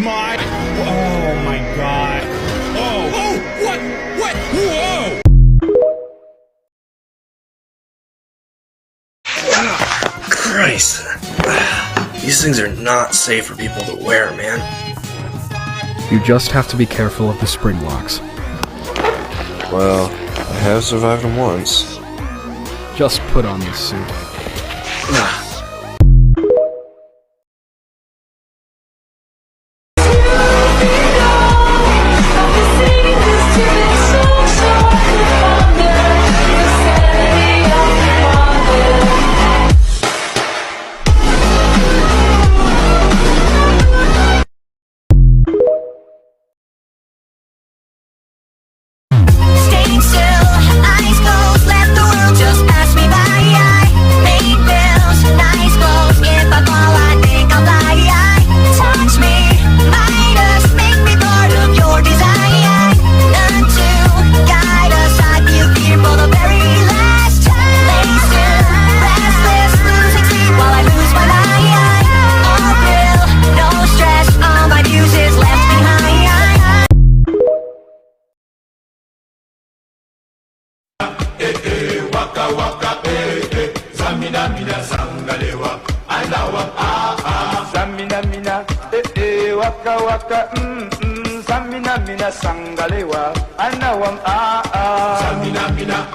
my... Oh my god. Oh, oh, what? Whoa! Christ. These things are not safe for people to wear, man. You just have to be careful of the spring locks. Well, I have survived them once. Just put on this suit. waka zamina mina sangalewa anawam zamina mina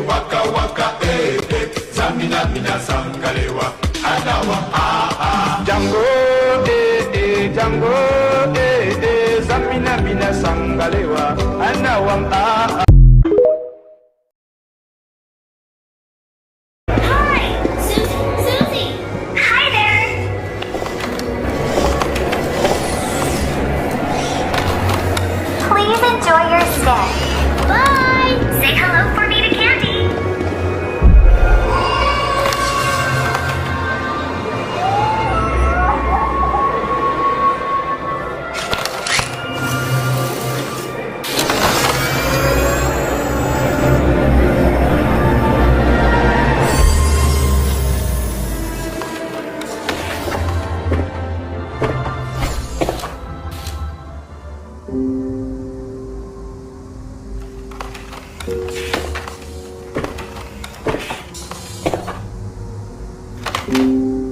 waka waka zamina mina sangalewa anawam Django Django zamina mina sangalewa anawam Enjoy your stay. Bye! Say hello for me to Candy.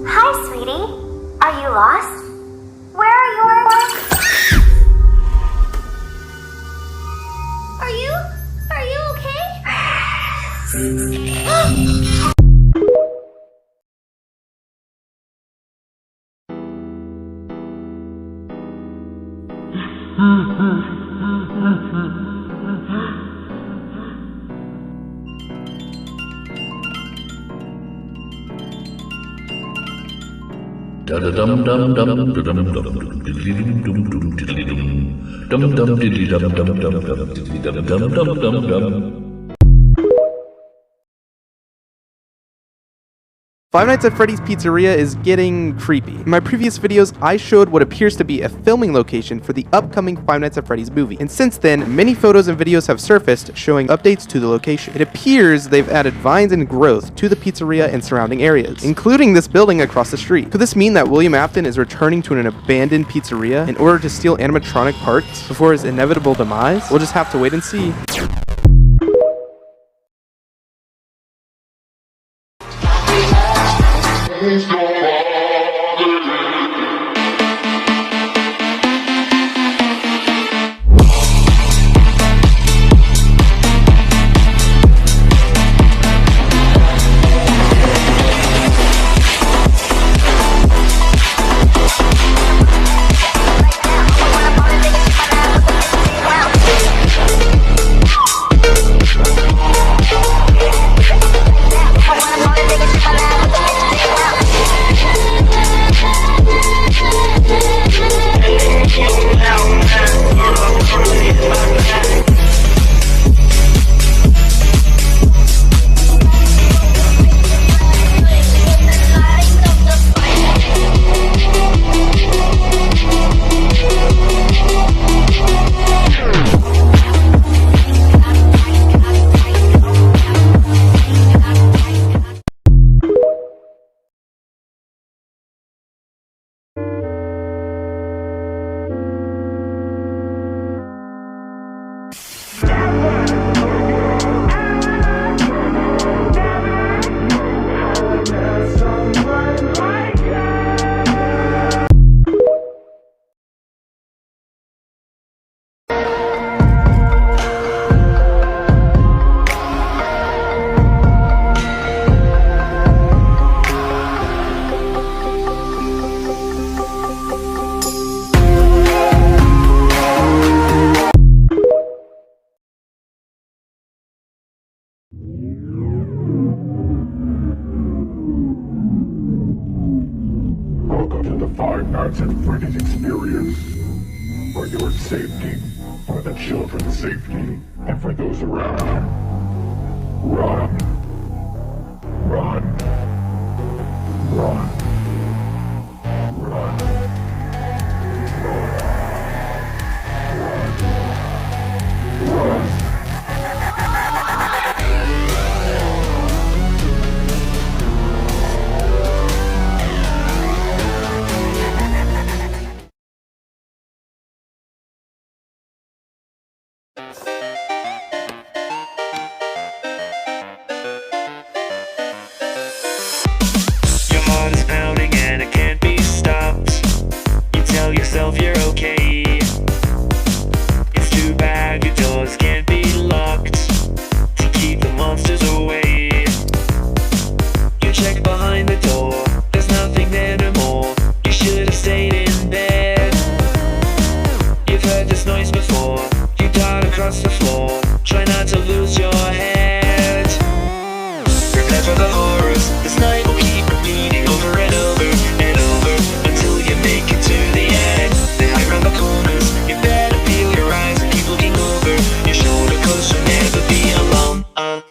Hi, sweetie. Are you lost? Where are your... Are you okay? Five Nights at Freddy's Pizzeria is getting creepy. In my previous videos, I showed what appears to be a filming location for the upcoming Five Nights at Freddy's movie, and since then, many photos and videos have surfaced showing updates to the location. It appears they've added vines and growth to the pizzeria and surrounding areas, including this building across the street. Could this mean that William Afton is returning to an abandoned pizzeria in order to steal animatronic parts before his inevitable demise? We'll just have to wait and see. Welcome to the Five Nights at Freddy's experience. For your safety, for the children's safety, and for those around you. Run. Run. Run. Run. Run. Your heart is pounding and it can't be stopped. You tell yourself you're okay. heard this noise before. You got across the floor. Try not to lose your head. Prepare for the horrors. This night will keep repeating over and over and over until you make it to the end. They hide around the corners. You better peel your eyes and keep looking over your shoulder, 'cause you'll never be alone again.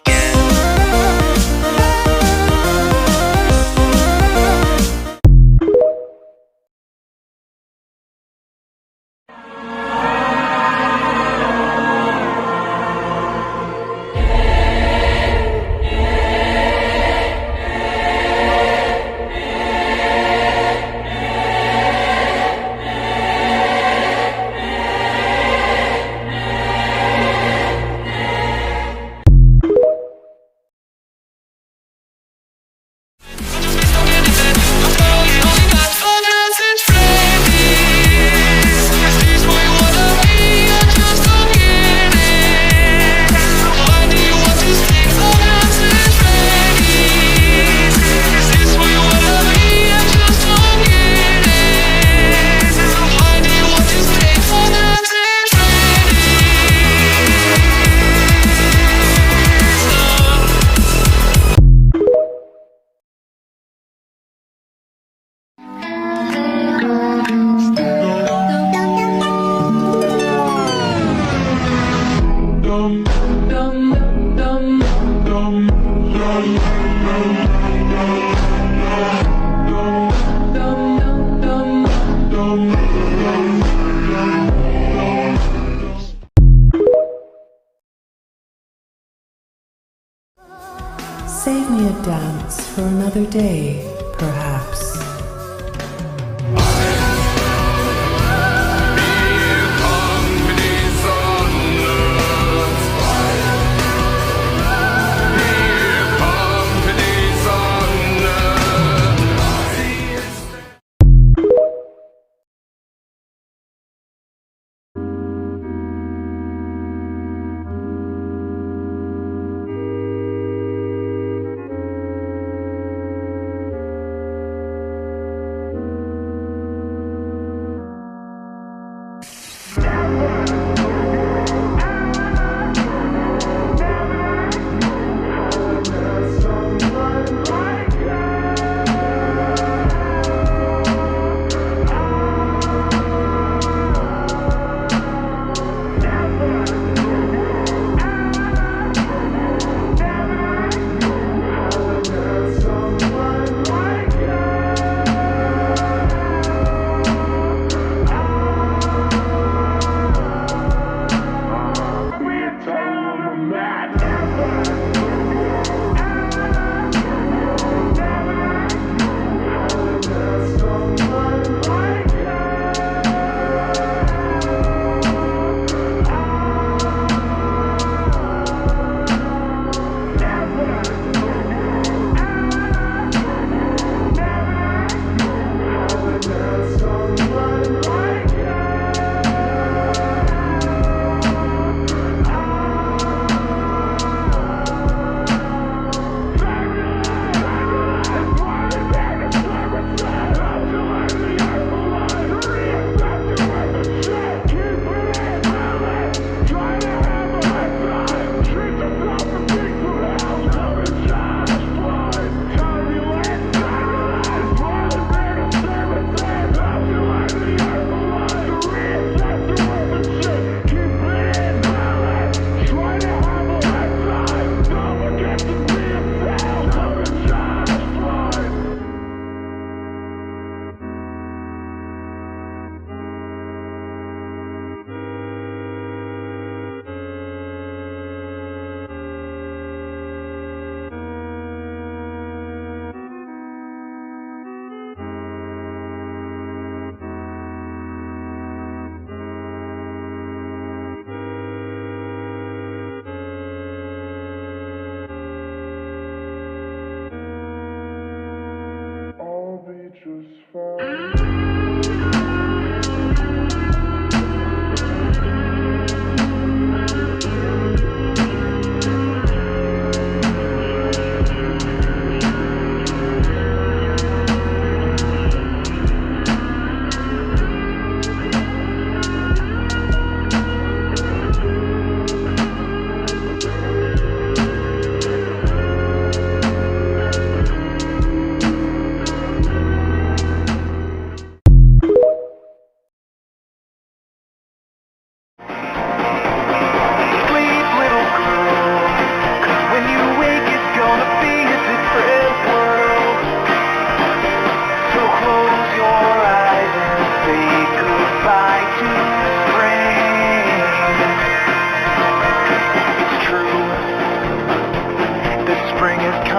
Save me a dance for another day, perhaps.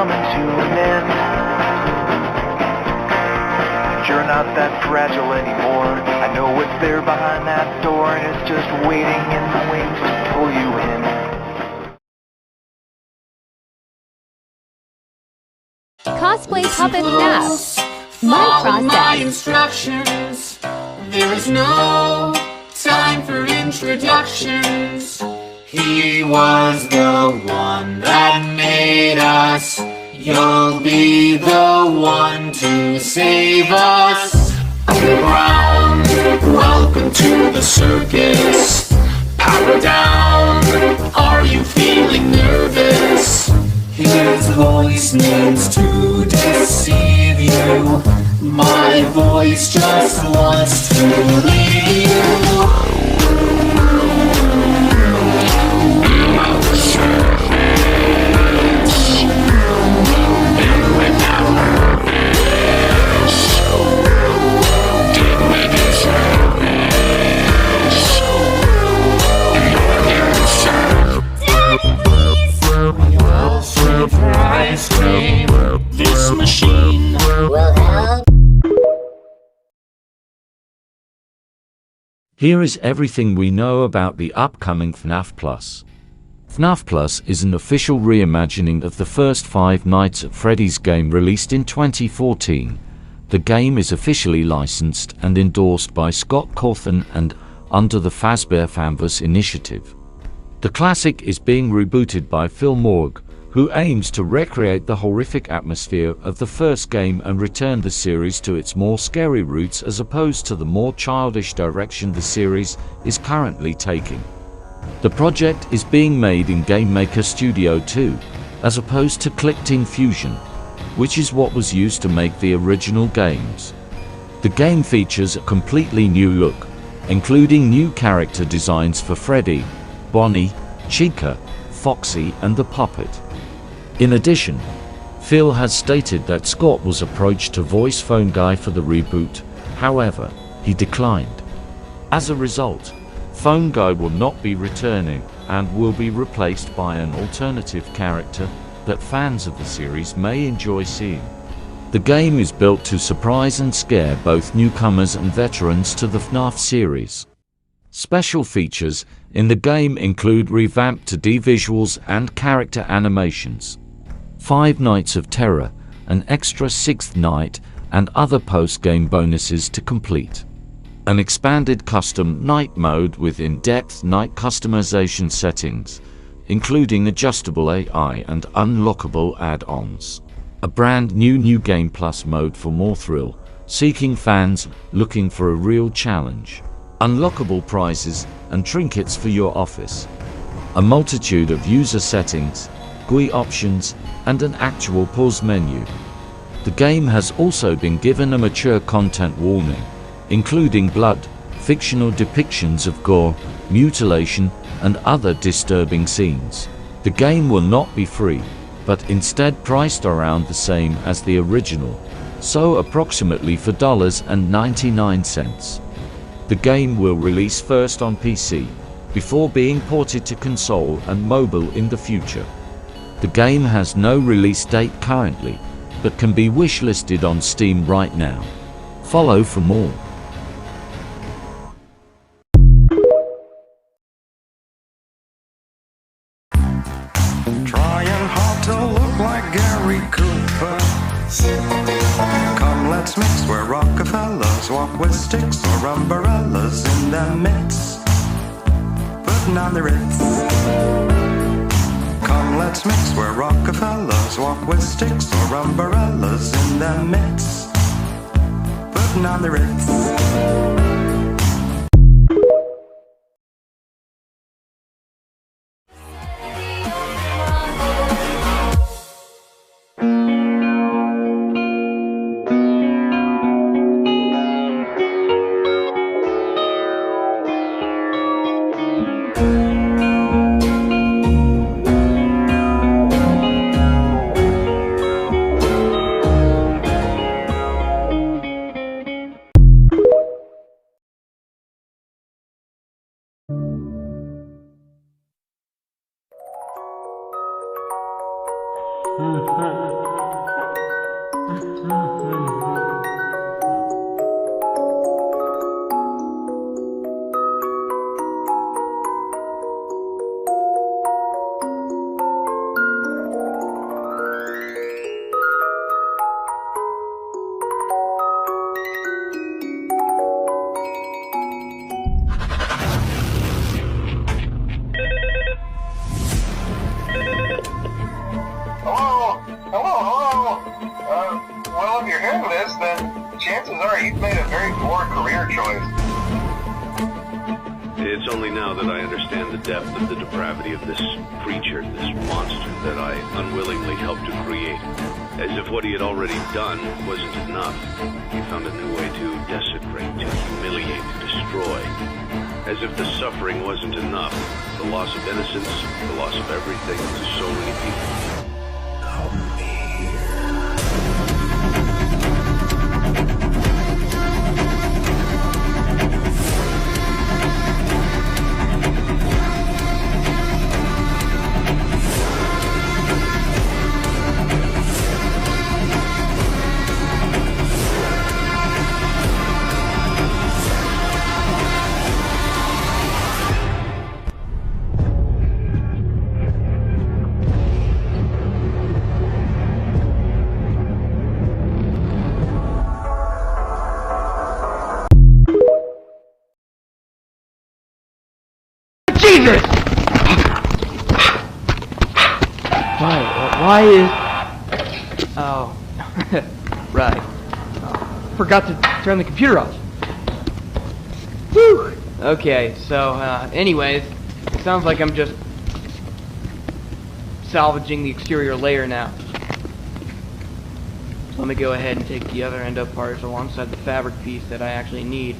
coming to an end. But you're not that fragile anymore. I know it's there behind that door, and it's just waiting in the wings to pull you in. Cosplay Puppet FNAF. My process. Instructions. There is no time for introductions. He was the one that made us. You'll be the one to save us. Underground, welcome to the circus. Power down, are you feeling nervous? His voice means to deceive you. My voice just wants to leave you. Ice cream. This machine will help. Here is everything we know about the upcoming FNAF Plus. FNAF Plus is an official reimagining of the first Five Nights at Freddy's game released in 2014. The game is officially licensed and endorsed by Scott Cawthon and under the Fazbear Fanverse initiative. The classic is being rebooted by Phil Morg, who aims to recreate the horrific atmosphere of the first game and return the series to its more scary roots as opposed to the more childish direction the series is currently taking. The project is being made in GameMaker Studio 2, as opposed to Clickteam Fusion, which is what was used to make the original games. The game features a completely new look, including new character designs for Freddy, Bonnie, Chica, Foxy and the Puppet. In addition, Phil has stated that Scott was approached to voice Phone Guy for the reboot, however, he declined. As a result, Phone Guy will not be returning and will be replaced by an alternative character that fans of the series may enjoy seeing. The game is built to surprise and scare both newcomers and veterans to the FNAF series. Special features in the game include revamped 2D visuals and character animations, Five Nights of Terror, an extra sixth night, and other post-game bonuses to complete. An expanded custom night mode with in-depth night customization settings, including adjustable AI and unlockable add-ons. A brand new New Game Plus mode for more thrill-seeking fans looking for a real challenge. Unlockable prizes and trinkets for your office. A multitude of user settings, GUI options, and an actual pause menu. The game has also been given a mature content warning, including blood, fictional depictions of gore, mutilation, and other disturbing scenes. The game will not be free, but instead priced around the same as the original, so approximately $4.99. The game will release first on PC, before being ported to console and mobile in the future. The game has no release date currently, but can be wishlisted on Steam right now. Follow for more. Trying hard to look like Gary Cooper. Come, let's mix where Rockefellers walk with sticks or umbrellas in their midst, putting on the Ritz. Come, let's mix where Rockefellers walk with sticks or umbrellas in their midst, putting on the Ritz. Well, if you're hearing this, then chances are you've made a very poor career choice. It's only now that I understand the depth of the depravity of this creature, this monster that I unwillingly helped to create. As if what he had already done wasn't enough, he found a new way to desecrate, to humiliate, to destroy. As if the suffering wasn't enough, the loss of innocence, the loss of everything to so many people. Come here. Jesus! Why is... Oh. Right. Oh, forgot to turn the computer off. Whew! Okay, so, anyways, it sounds like I'm just salvaging the exterior layer now. So let me go ahead and take the other endo parts alongside the fabric piece that I actually need.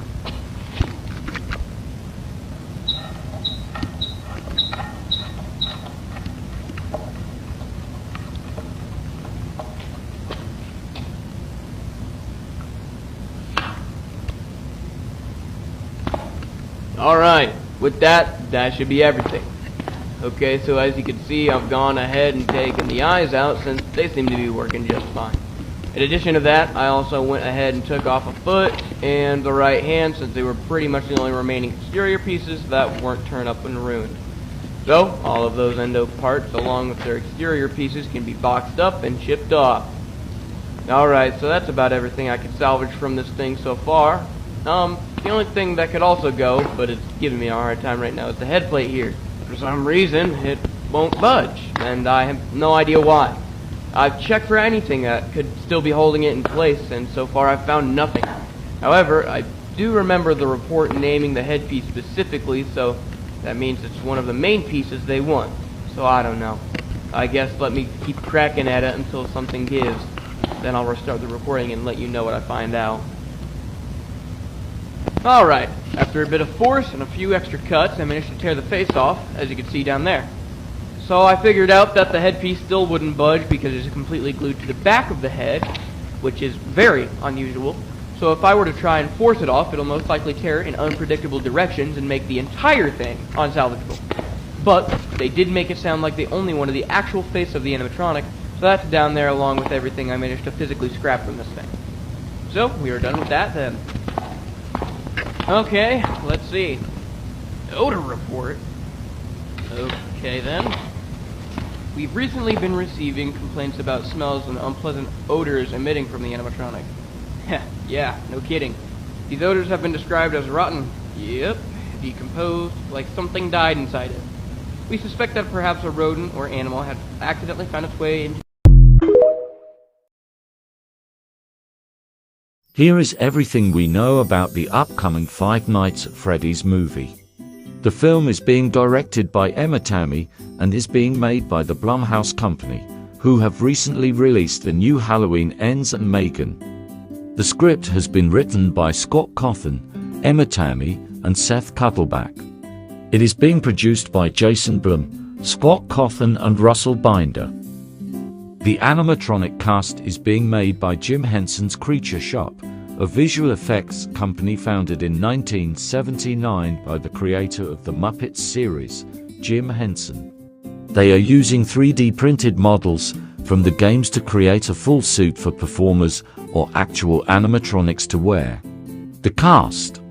Alright, with that should be everything. Okay, so as you can see, I've gone ahead and taken the eyes out since they seem to be working just fine. In addition to that, I also went ahead and took off a foot and the right hand since they were pretty much the only remaining exterior pieces that weren't turned up and ruined. So, all of those endo parts along with their exterior pieces can be boxed up and shipped off. Alright, so that's about everything I could salvage from this thing so far. The only thing that could also go, but it's giving me a hard time right now, is the head plate here. For some reason, it won't budge, and I have no idea why. I've checked for anything that could still be holding it in place, and so far I've found nothing. However, I do remember the report naming the headpiece specifically, so that means it's one of the main pieces they want. So I don't know. I guess let me keep cracking at it until something gives. Then I'll restart the recording and let you know what I find out. Alright, after a bit of force and a few extra cuts, I managed to tear the face off, as you can see down there. So I figured out that the headpiece still wouldn't budge because it's completely glued to the back of the head, which is very unusual. So if I were to try and force it off, it'll most likely tear in unpredictable directions and make the entire thing unsalvageable. But they did make it sound like they only wanted the actual face of the animatronic, so that's down there along with everything I managed to physically scrap from this thing. So, we are done with that then. Okay, let's see. Odor report. Okay then. We've recently been receiving complaints about smells and unpleasant odors emitting from the animatronic. Yeah, no kidding. These odors have been described as rotten. Yep, decomposed, like something died inside it. We suspect that perhaps a rodent or animal had accidentally found its way into... Here is everything we know about the upcoming Five Nights at Freddy's movie. The film is being directed by Animatronic and is being made by the Blumhouse company, who have recently released the new Halloween Ends and Megan. The script has been written by Scott Cawthon, Animatronic, and Seth Cuddleback. It is being produced by Jason Blum, Scott Cawthon, and Russell Binder. The animatronic cast is being made by Jim Henson's Creature Shop, a visual effects company founded in 1979 by the creator of the Muppets series, Jim Henson. They are using 3D printed models, from the games to create a full suit for performers or actual animatronics to wear. The cast.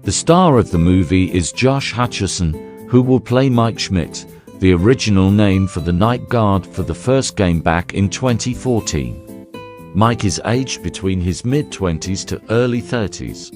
The star of the movie is Josh Hutcherson, who will play Mike Schmidt, the original name for the night guard for the first game back in 2014. Mike is aged between his mid-20s to early 30s.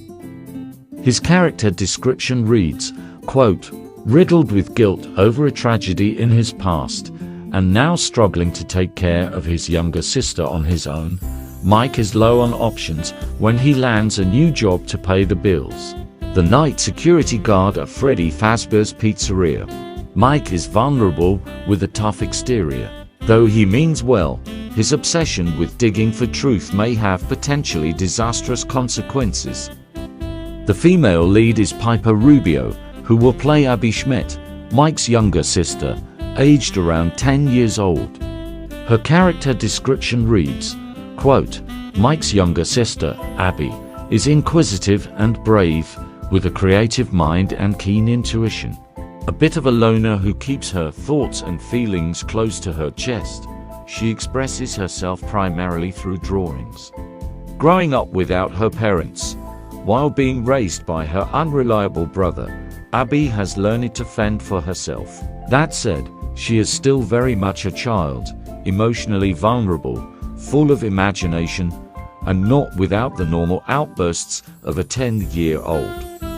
His character description reads, quote, "Riddled with guilt over a tragedy in his past, and now struggling to take care of his younger sister on his own, Mike is low on options when he lands a new job to pay the bills. The night security guard at Freddy Fazbear's Pizzeria. Mike is vulnerable with a tough exterior. Though he means well, his obsession with digging for truth may have potentially disastrous consequences." The female lead is Piper Rubio, who will play Abby Schmidt, Mike's younger sister, aged around 10 years old. Her character description reads, quote, "Mike's younger sister, Abby, is inquisitive and brave, with a creative mind and keen intuition. A bit of a loner who keeps her thoughts and feelings close to her chest. She expresses herself primarily through drawings. Growing up without her parents, while being raised by her unreliable brother, Abby has learned to fend for herself. That said, she is still very much a child, emotionally vulnerable, full of imagination, and not without the normal outbursts of a 10-year-old.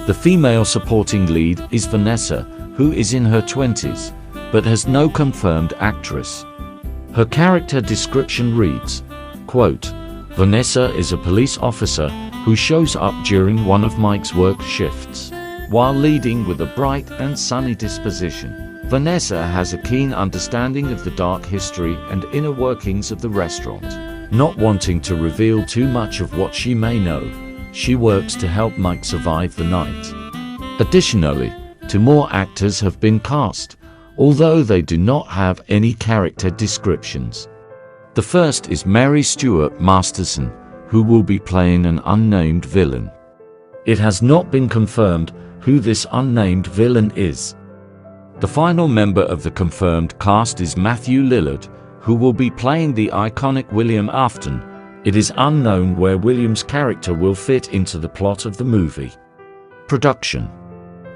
The female supporting lead is Vanessa, who is in her 20s, but has no confirmed actress. Her character description reads, quote, "Vanessa is a police officer who shows up during one of Mike's work shifts. While leading with a bright and sunny disposition, Vanessa has a keen understanding of the dark history and inner workings of the restaurant. Not wanting to reveal too much of what she may know, she works to help Mike survive the night." Additionally, 2 more actors have been cast, although they do not have any character descriptions. The first is Mary Stuart Masterson, who will be playing an unnamed villain. It has not been confirmed who this unnamed villain is. The final member of the confirmed cast is Matthew Lillard, who will be playing the iconic William Afton. It is unknown where William's character will fit into the plot of the movie. Production.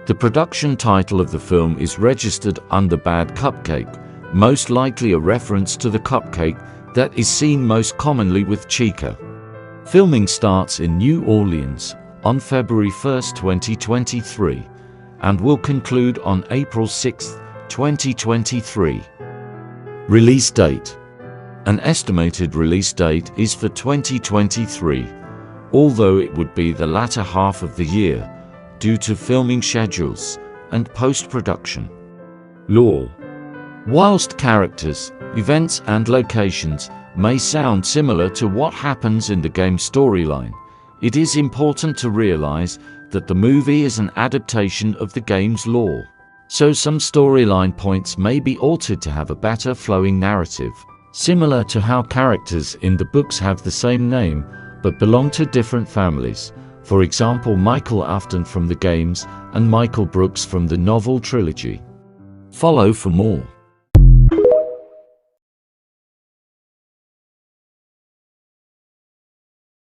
The production title of the film is registered under Bad Cupcake, most likely a reference to the cupcake that is seen most commonly with Chica. Filming starts in New Orleans on February 1, 2023, and will conclude on April 6, 2023. Release date. An estimated release date is for 2023, although it would be the latter half of the year due to filming schedules and post-production. Lore. Whilst characters, events and locations may sound similar to what happens in the game storyline, it is important to realize that the movie is an adaptation of the game's lore, so some storyline points may be altered to have a better flowing narrative, similar to how characters in the books have the same name but belong to different families, for example Michael Afton from the games and Michael Brooks from the novel trilogy. Follow for more.